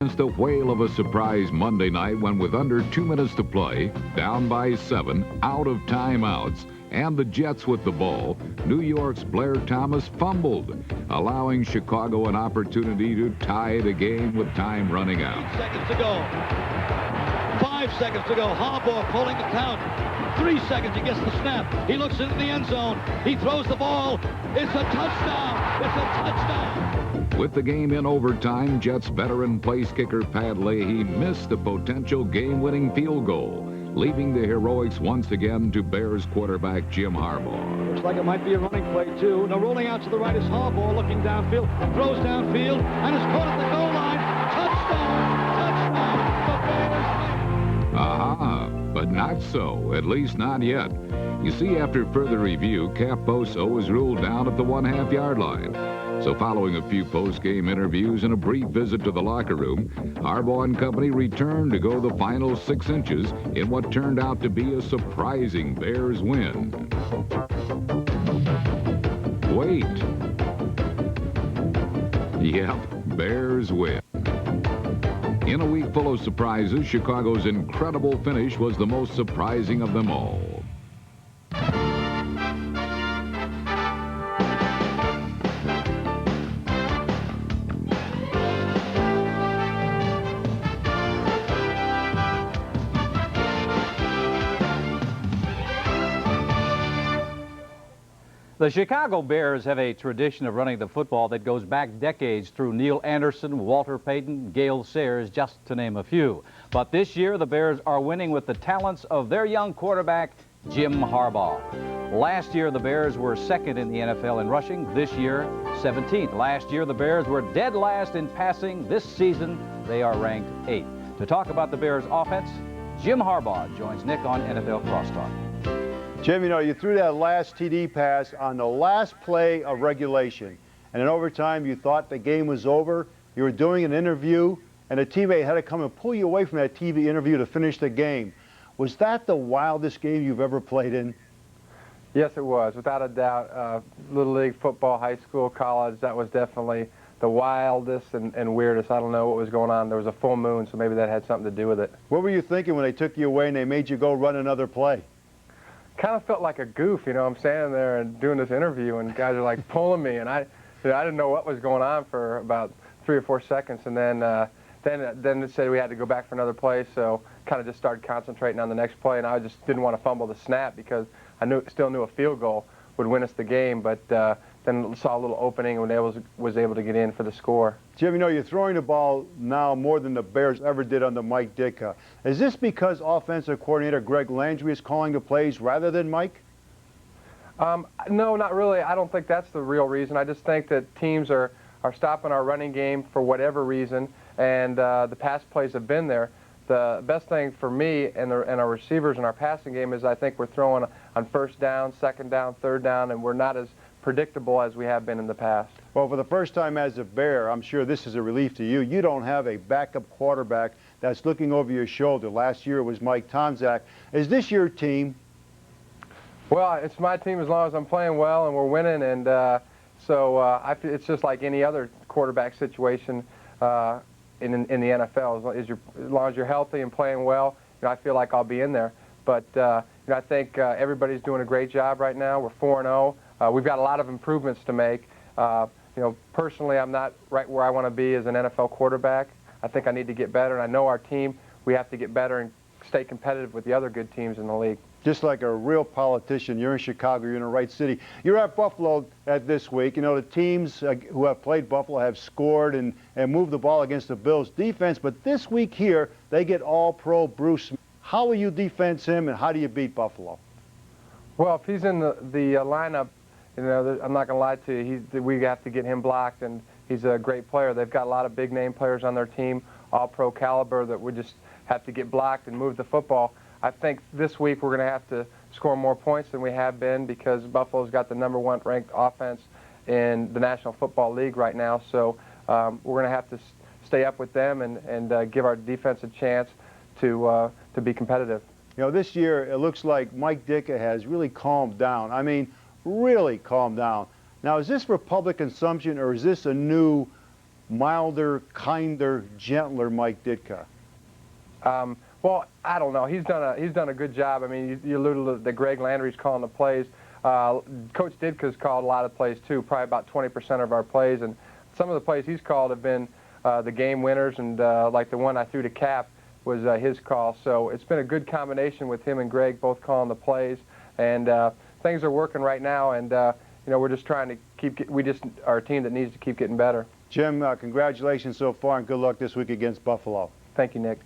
It's the whale of a surprise Monday night when, with under 2 minutes to play, down by 7, out of timeouts, and the Jets with the ball, New York's Blair Thomas fumbled, allowing Chicago an opportunity to tie the game with time running out. 8 seconds to go. 5 seconds to go. Harbaugh pulling the count. 3 seconds, he gets the snap. He looks into the end zone. He throws the ball. It's a touchdown. It's a touchdown. With the game in overtime, Jets veteran place kicker Pat Leahy missed a potential game-winning field goal, leaving the heroics once again to Bears quarterback Jim Harbaugh. Looks like it might be a running play, too. Now, rolling out to the right is Harbaugh, looking downfield, throws downfield, and is caught at the goal line. Touchdown! Touchdown! The Bears win. Aha, but not so, at least not yet. You see, after further review, Capposo was ruled down at the 1/2 yard line. So following a few post-game interviews and a brief visit to the locker room, Harbaugh and company returned to go the final 6 inches in what turned out to be a surprising Bears win. Wait. Yep, Bears win. In a week full of surprises, Chicago's incredible finish was the most surprising of them all. The Chicago Bears have a tradition of running the football that goes back decades through Neil Anderson, Walter Payton, Gale Sayers, just to name a few. But this year, the Bears are winning with the talents of their young quarterback, Jim Harbaugh. Last year, the Bears were second in the NFL in rushing. This year, 17th. Last year, the Bears were dead last in passing. This season, they are ranked 8th. To talk about the Bears' offense, Jim Harbaugh joins Nick on NFL Crosstalk. Jim, you know, you threw that last TD pass on the last play of regulation. And in overtime, you thought the game was over. You were doing an interview, and a teammate had to come and pull you away from that TV interview to finish the game. Was that the wildest game you've ever played in? Yes, it was, without a doubt. Little League football, high school, college, that was definitely the wildest and weirdest. I don't know what was going on. There was a full moon, so maybe that had something to do with it. What were you thinking when they took you away and they made you go run another play? Kind of felt like a goof, you know. I'm standing there and doing this interview, and guys are like pulling me, and I didn't know what was going on for about 3 or 4 seconds, and then it said we had to go back for another play, so kind of just started concentrating on the next play, and I just didn't want to fumble the snap because I still knew a field goal would win us the game, but then saw a little opening and was able to get in for the score. Jim, you know, you're throwing the ball now more than the Bears ever did under Mike Ditka. Is this because offensive coordinator Greg Landry is calling the plays rather than Mike? No, not really. I don't think that's the real reason. I just think that teams are stopping our running game for whatever reason, and the pass plays have been there. The best thing for me and our receivers in our passing game is I think we're throwing on first down, second down, third down, and we're not as predictable as we have been in the past. Well, for the first time as a Bear, I'm sure this is a relief to you. You don't have a backup quarterback that's looking over your shoulder. Last year it was Mike Tomczak. Is this your team? Well, it's my team as long as I'm playing well and we're winning, and I feel it's just like any other quarterback situation in the NFL. As long as you're healthy and playing well, you know, I feel like I'll be in there. But you know, I think everybody's doing a great job right now. We're 4-0. We've got a lot of improvements to make. You know, personally, I'm not right where I want to be as an NFL quarterback. I think I need to get better, and I know our team, we have to get better and stay competitive with the other good teams in the league. Just like a real politician, you're in Chicago, you're in the right city. You're at Buffalo this week. You know, the teams who have played Buffalo have scored and moved the ball against the Bills' defense, but this week here, they get All-Pro Bruce Smith. How will you defense him, and how do you beat Buffalo? Well, if he's in the lineup, you know, I'm not going to lie to you, we have to get him blocked, and he's a great player. They've got a lot of big-name players on their team, all-pro caliber, that we just have to get blocked and move the football. I think this week we're going to have to score more points than we have been because Buffalo's got the #1 ranked offense in the National Football League right now, so we're going to have to stay up with them and give our defense a chance to be competitive. You know, this year it looks like Mike Ditka has really calmed down. I mean, really calmed down. Now, is this for public consumption, or is this a new milder, kinder, gentler Mike Ditka? Well, I don't know. He's done a good job. I mean, you alluded to that Greg Landry's calling the plays. Coach Ditka's called a lot of plays too, probably about 20% of our plays, and some of the plays he's called have been the game winners, and like the one I threw to Cap was his call. So it's been a good combination with him and Greg both calling the plays, and things are working right now. And you know, we're just trying to we just are a team that needs to keep getting better. Jim, congratulations so far, and good luck this week against Buffalo. Thank you, Nick.